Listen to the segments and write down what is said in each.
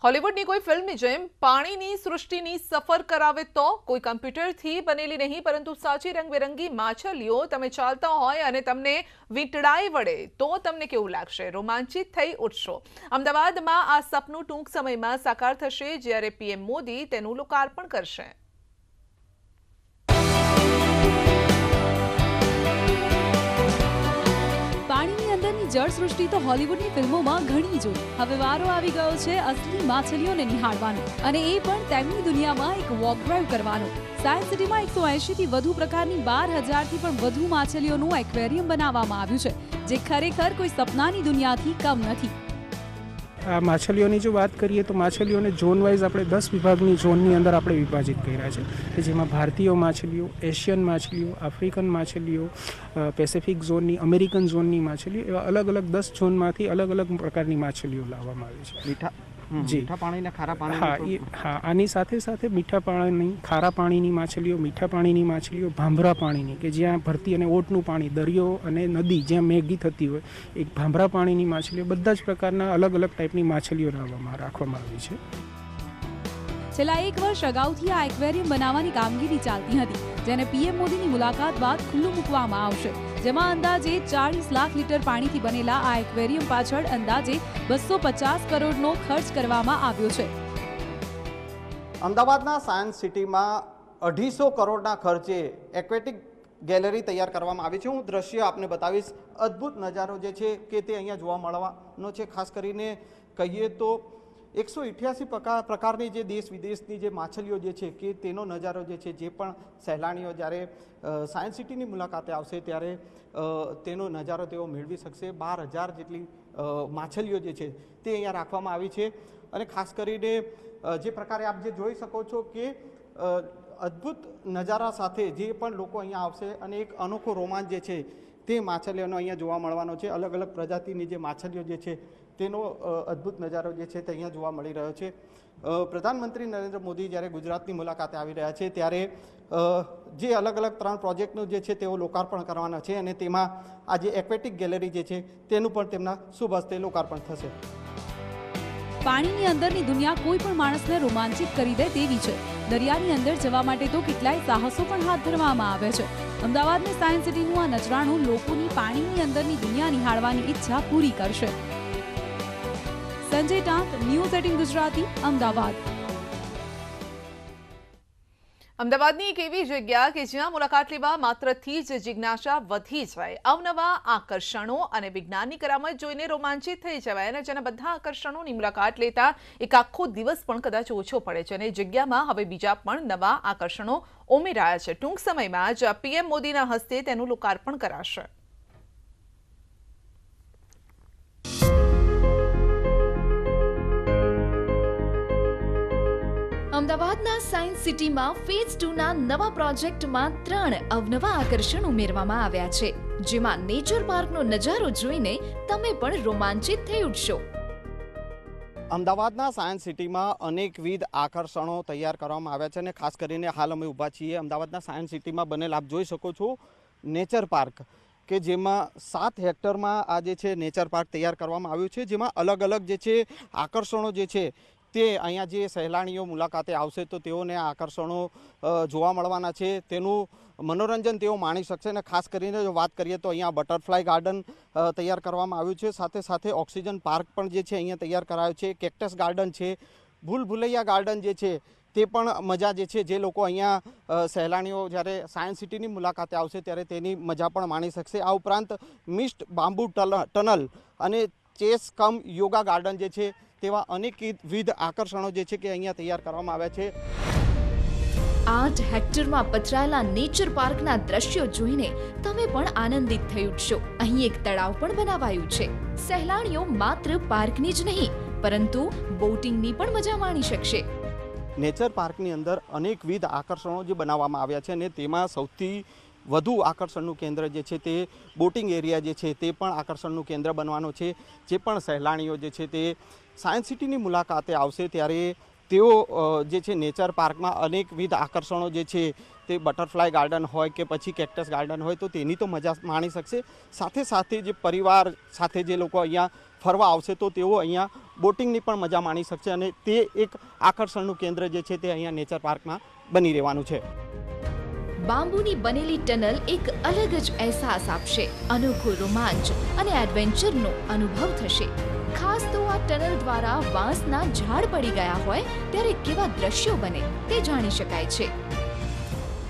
હોલિવૂડની કોઈ ફિલ્મની જેમ પાણીની સૃષ્ટિની સફર કરાવે તો કોઈ કમ્પ્યુટરથી બનેલી નહીં પરંતુ સાચી રંગબેરંગી માછલીઓ તમે ચાલતા હોય અને તમને વીંટળાઈ વળે તો તમને કેવું લાગશે? રોમાંચિત થઈ ઉઠશો। અમદાવાદમાં આ સપનું ટૂંક સમયમાં સાકાર થશે જ્યારે પીએમ મોદી તેનું લોકાર્પણ કરશે। પાણીની અંદરની જળ સૃષ્ટિ તો હોલિવૂડની ફિલ્મોમાં ઘણી જોઈ। હવે વારો આવી ગયો છે અસલી માછલીઓને નિહાળવાનો અને એ પણ તેમની દુનિયામાં એક વોક ડ્રાઈવ કરવાનો। સાયન્સ સિટીમાં 180 થી વધુ પ્રકારની 12,000 થી પણ વધુ માછલીઓનું એક્વેરિયમ બનાવવામાં આવ્યું છે, જે ખરેખર કોઈ સપનાની દુનિયાથી કમ નથી। આ માછલીઓની જો વાત કરીએ તો માછલીઓને ઝોન વાઇઝ આપણે 10 વિભાગની ઝોનની અંદર આપણે વિભાજિત કર્યા છે, કે જેમાં ભારતીય માછલીઓ, એશિયન માછલીઓ, આફ્રિકન માછલીઓ, પેસિફિક ઝોનની, અમેરિકન ઝોનની માછલીઓ, એવા અલગ અલગ 10 ઝોનમાંથી અલગ અલગ પ્રકારની માછલીઓ લાવવામાં આવી છે। મીઠા પાણી, ખારા પાણી, હા, આની સાથે સાથે મીઠા પાણી, ખારા પાણીની માછલીઓ, મીઠા પાણીની માછલીઓ, ભાંભરા પાણીની, કે જ્યાં ભરતી અને ઓટનું પાણી, દરિયો અને નદી જ્યાં મેઘી થતી હોય, એક ભાંભરા પાણીની માછલીઓ, બધા જ પ્રકારના અલગ અલગ ટાઈપની માછલીઓ રાખવામાં આવી છે। છેલ્લા 1 વર્ષ અગાઉથી આ એક્વેરિયમ બનાવવાની કામગીરી ચાલતી હતી, જેને પીએમ મોદીની મુલાકાત બાદ ખુલ્લું મૂકવામાં આવશે, જેમાં અંદાજે 40 લાખ લીટર પાણીથી બનેલા આ એક્વેરિયમ પાછળ અંદાજે 250 કરોડનો ખર્ચ કરવામાં આવ્યો છે। અમદાવાદના સાયન્સ સિટીમાં 250 કરોડના ખર્ચે એક્વેટિક ગેલેરી તૈયાર કરવામાં આવી છે। હું દ્રશ્ય આપને બતાવીશ। અદ્ભુત નજારો જે છે કે તે અહીંયા જોવા મળવાનો છે। ખાસ કરીને કહીએ તો 188 પ્રકારની જે દેશ વિદેશની જે માછલીઓ જે છે કે તેનો નજારો જે છે, જે પણ સહેલાણીઓ જ્યારે સાયન્સ સિટીની મુલાકાતે આવશે ત્યારે તેનો નજારો તેઓ મેળવી શકશે। 12,000 જેટલી માછલીઓ જે છે તે અહીંયા રાખવામાં આવી છે અને ખાસ કરીને જે પ્રકારે આપ જે જોઈ શકો છો કે અદ્ભુત નજારા સાથે જે પણ લોકો અહીંયા આવશે અને એક અનોખો રોમાંચ જે છે તે માછલીઓનો અહીંયા જોવા મળવાનો છે। અલગ અલગ પ્રજાતિની જે માછલીઓ જે છે તેનો અદ્ભુત નજારો જે છે તે અહીંયા જોવા મળી રહ્યો છે। પ્રધાનમંત્રી નરેન્દ્ર મોદી જ્યારે ગુજરાતની મુલાકાતે આવી રહ્યા છે ત્યારે જે અલગ અલગ 3 પ્રોજેક્ટનું જે છે તેઓ લોકાર્પણ કરવાના છે અને તેમાં આ જે એક્વેટિક ગેલેરી જે છે તેનું પણ તેમના શુભ હસ્તે લોકાર્પણ થશે। પાણીની અંદરની દુનિયા કોઈ પણ માણસને રોમાંચિત કરી દે તેવી છે। દરિયાની અંદર જવા માટે તો કેટલાય સાહસો પણ હાથ ધરવામાં આવે છે। અમદાવાદની સાયન્સ સિટીનું આ નજરાણું લોકોની પાણીની અંદરની દુનિયા નિહાળવાની ઈચ્છા પૂરી કરશે। સંજય ટાંક, ન્યૂઝ 18 ગુજરાતી, અમદાવાદ। અમદાવાદની એક એવી જગ્યા કે જ્યાં મુલાકાત લેવા માત્રથી જ જિજ્ઞાસા વધી જાય, અવનવા આકર્ષણો અને વિજ્ઞાનની કરામત જોઈને રોમાંચિત થઈ જવાય અને જેના બધા આકર્ષણોની મુલાકાત લેતા એક આખો દિવસ પણ કદાચ ઓછો પડે છે અને જગ્યામાં હવે બીજા પણ નવા આકર્ષણો ઉમેરાયા છે। ટૂંક સમયમાં જ પીએમ મોદીના હસ્તે તેનું લોકાર્પણ કરાશે। અમદાવાદના સાયન્સ સિટીમાં ફેઝ 2ના નવા પ્રોજેક્ટમાં 3 અવનવા આકર્ષણ ઉમેરવામાં આવ્યા છે, જેમાં નેચર પાર્કનો નજારો જોઈને તમે પણ રોમાંચિત થઈ ઉઠશો। અમદાવાદના સાયન્સ સિટીમાં અનેકવિધ આકર્ષણો તૈયાર કરવામાં આવ્યા છે અને ખાસ કરીને હાલ અમે ઊભા છીએ અમદાવાદના સાયન્સ સિટીમાં બનેલ, આપ જોઈ શકો છો નેચર પાર્ક, કે જેમાં 7 હેક્ટરમાં આ જે છે નેચર પાર્ક તૈયાર કરવામાં આવ્યું છે, જેમાં અલગ અલગ જે છે આકર્ષણો જે છે તે અહીંયા જે સહેલાણીઓ મુલાકાતે આવશે તો તેઓને આકર્ષણો જોવા મળવાના છે, તેનું મનોરંજન તેઓ માણી શકશે। અને ખાસ કરીને જો વાત કરીએ તો અહીંયા બટરફ્લાય ગાર્ડન તૈયાર કરવામાં આવ્યું છે, સાથે સાથે ઓક્સિજન પાર્ક પણ જે છે અહીંયા તૈયાર કરાયો છે, કેક્ટસ ગાર્ડન છે, ભૂલ ભુલૈયા ગાર્ડન જે છે તે પણ મજા જે છે જે લોકો અહીંયા સહેલાણીઓ જ્યારે સાયન્સ સિટીની મુલાકાતે આવશે ત્યારે તેની મજા પણ માણી શકશે। આ ઉપરાંત મિસ્ટ બામ્બુ ટનલ અને ચેસ કમ યોગા ગાર્ડન જે છે તેવા અનેકવિધ આકર્ષણો જે છે કે અહીંયા તૈયાર કરવામાં આવ્યા છે। 8 હેક્ટરમાં પથરાયેલા નેચર પાર્કના દ્રશ્યો જોઈને તમે પણ આનંદિત થઈ ઉઠશો। અહીં એક તળાવ પણ બનાવાયું છે। સહેલાણીઓ માત્ર પાર્કની જ નહીં પરંતુ બોટિંગની પણ મજા માણી શકશે। નેચર પાર્કની અંદર અનેકવિધ આકર્ષણો જે બનાવવામાં આવ્યા છે અને તેમાં સૌથી વધુ આકર્ષણનું કેન્દ્ર જે છે તે બોટિંગ એરિયા જે છે તે પણ આકર્ષણનું કેન્દ્ર બનવાનો છે। જે પણ સહેલાણીઓ જે છે તે સાયન્સ સિટીની મુલાકાતે આવશે ત્યારે તેઓ જે છે નેચર પાર્કમાં અનેકવિધ આકર્ષણો જે છે તે બટરફ્લાય ગાર્ડન હોય કે પછી કેક્ટસ ગાર્ડન હોય તો તેની તો મજા માણી શકશે। સાથે સાથે જે પરિવાર સાથે જે લોકો અહીંયા ફરવા આવશે તો તેઓ અહીંયા બોટિંગની પણ મજા માણી શકશે અને તે એક આકર્ષણનું કેન્દ્ર જે છે તે અહીંયા નેચર પાર્કમાં બની રહેવાનું છે. બાંબુની બનેલી ટનલ એક અલગ જ અહેસાસ આપશે, અનોખો રોમાંચ અને એડવેન્ચરનો અનુભવ થશે. ખાસ તો આ ટનલ દ્વારા વાંસના ઝાડ પડી ગયા હોય ત્યારે કેવા દ્રશ્યો બને તે જાણી શકાય છે.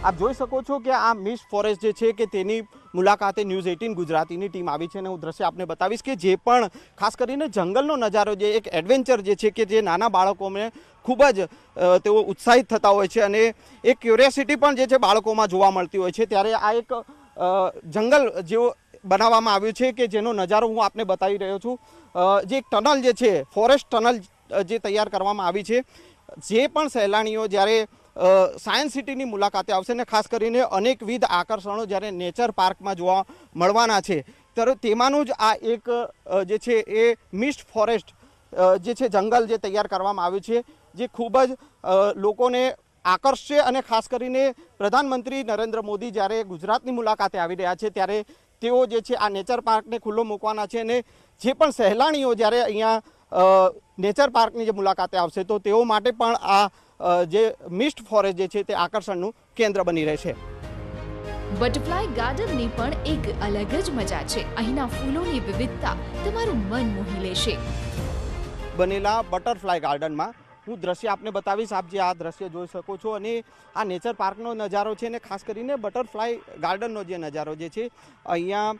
આપ જોઈ શકો છો કે આ મિસ્ટ ફોરેસ્ટ જે છે કે તેની મુલાકાતે ન્યૂઝ 18 ગુજરાતીની ટીમ આવી છે અને હું દ્રશ્ય આપને બતાવીશ કે જે પણ ખાસ કરીને જંગલનો નજારો જે એક એડવેન્ચર જે છે કે જે નાના બાળકોને ખૂબ જ તેઓ ઉત્સાહિત થતા હોય છે અને એક ક્યુરિયોસિટી પણ જે છે બાળકોમાં જોવા મળતી હોય છે. ત્યારે આ એક જંગલ જેવો બનાવવામાં આવ્યું છે કે જેનો નજારો હું આપને બતાવી રહ્યો છું. જે એક ટનલ જે છે ફોરેસ્ટ ટનલ જે તૈયાર કરવામાં આવી છે, જે પણ સહેલાણીઓ જ્યારે સાયન્સ સિટીની મુલાકાતે આવશે ને ખાસ કરીને અનેકવિધ આકર્ષણો જ્યારે નેચર પાર્કમાં જોવા મળવાના છે ત્યારે તેમાંનું જ આ એક જે છે એ મિસ્ટ ફોરેસ્ટ જે છે જંગલ જે તૈયાર કરવામાં આવ્યું છે, જે ખૂબ જ લોકોને આકર્ષશે. અને ખાસ કરીને પ્રધાનમંત્રી નરેન્દ્ર મોદી જ્યારે ગુજરાતની મુલાકાતે આવી રહ્યા છે ત્યારે તેઓ જે છે આ નેચર પાર્કને ખુલ્લો મૂકવાના છે અને જે પણ સહેલાણીઓ જ્યારે અહીંયા નેચર પાર્કની જે મુલાકાતે આવશે તો તેઓ માટે પણ આ જે મિસ્ટ ફોરેસ્ટ જે છે તે આકર્ષણનું કેન્દ્ર બની રહેશે. બટરફ્લાય ગાર્ડનની પણ એક અલગ જ મજા છે. અહીંના ફૂલોની વિવિધતા તમારું મન મોહી લેશે. બનેલા બટરફ્લાય ગાર્ડનમાં હું દ્રશ્ય આપને બતાવીશ. આપ જે આ દ્રશ્ય જોઈ શકો છો અને આ નેચર પાર્કનો નજારો છે અને ખાસ કરીને બટરફ્લાય ગાર્ડનનો જે નજારો જે છે અહીંયા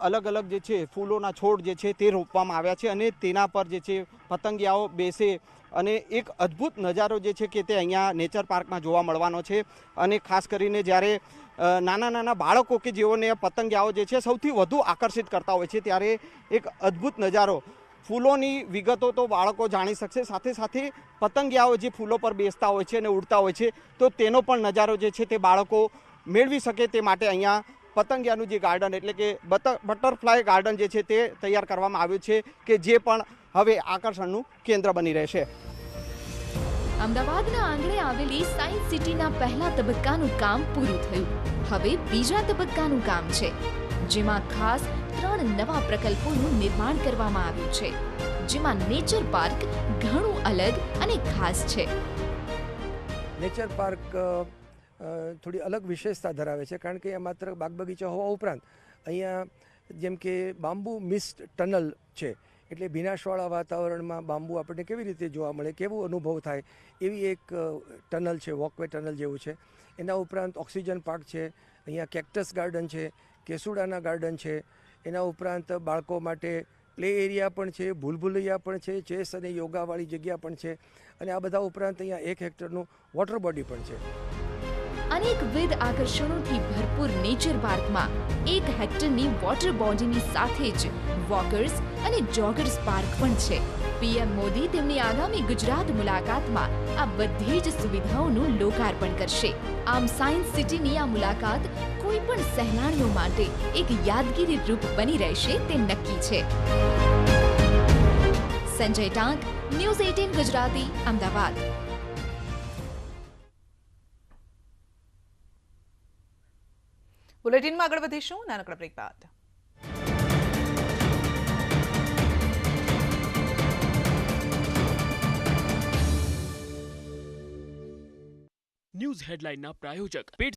અલગ અલગ જે છે ફૂલોના છોડ જે છે તે રોપવામાં આવ્યા છે અને તેના પર જે છે પતંગિયાઓ બેસે અને એક અદ્ભુત નજારો જે છે કે તે અહીંયા નેચર પાર્કમાં જોવા મળવાનો છે. અને ખાસ કરીને જ્યારે નાના નાના બાળકો કે જેઓને પતંગિયાઓ જે છે સૌથી વધુ આકર્ષિત કરતા હોય છે ત્યારે એક અદ્ભુત નજારો, ફૂલોની વિગતો તો બાળકો જાણી શકશે, સાથે સાથે પતંગિયાઓ જે ફૂલો પર બેસતા હોય છે અને ઉડતા હોય છે તો તેનો પણ નજારો જે છે તે બાળકો મેળવી શકે તે માટે અહીંયા પતંગિયાનું જે ગાર્ડન એટલે કે બટરફ્લાય ગાર્ડન જે છે તે તૈયાર કરવામાં આવ્યું છે કે જે પણ હવે આકર્ષણનું કેન્દ્ર બની રહેશે. અમદાવાદના આંગણે આવેલી સાયન્સ સિટીના પહેલા તબક્કાનું કામ પૂરું થયું. હવે બીજા તબક્કાનું કામ છે, જેમાં ખાસ 3 નવા પ્રકલ્પોનું નિર્માણ કરવામાં આવ્યું છે, જેમાં નેચર પાર્ક ઘણું અલગ અને ખાસ છે. નેચર પાર્ક થોડી અલગ વિશેષતા ધરાવે છે કારણ કે અહીંયા માત્ર બાગ બગીચા હોવા ઉપરાંત અહીંયા જેમ કે બાંબુ મિસ્ટ ટનલ છે એટલે ભીનાશવાળા વાતાવરણમાં બાંબુ આપણને કેવી રીતે જોવા મળે, કેવો અનુભવ થાય એવી એક ટનલ છે, વોકવે ટનલ જેવું છે. એના ઉપરાંત ઓક્સિજન પાર્ક છે, અહીંયા કેક્ટસ ગાર્ડન છે, કેસુડાના ગાર્ડન છે. એના ઉપરાંત બાળકો માટે પ્લે એરિયા પણ છે, ભૂલભુલૈયા પણ છે, ચેસ અને યોગાવાળી જગ્યા પણ છે અને આ બધા ઉપરાંત અહીંયા 1 હેક્ટરનું વોટર બોડી પણ છે. અનેકવિધ આકર્ષણોથી ભરપૂર નેચર પાર્કમાં 1 હેક્ટરની વોટર બોડીની સાથે જ વોકર્સ અને જોગર્સ પાર્ક પણ છે. પીએમ મોદી તેમની આગામી ગુજરાત મુલાકાતમાં આ બધી જ સુવિધાઓનું લોકાર્પણ કરશે. આમ સાયન્સ સિટીની આ મુલાકાત કોઈ પણ સહેલાણીઓ માટે એક યાદગીરી રૂપ બની રહેશે તે નક્કી છે. સંજય ટાંક, ન્યૂઝ 18 ગુજરાતી, અમદાવાદ. બુલેટિનમાં આગળ વધીશું નાનકડા બ્રેક બાદ. ન્યૂઝ હેડલાઇનના પ્રાયોજક પેટ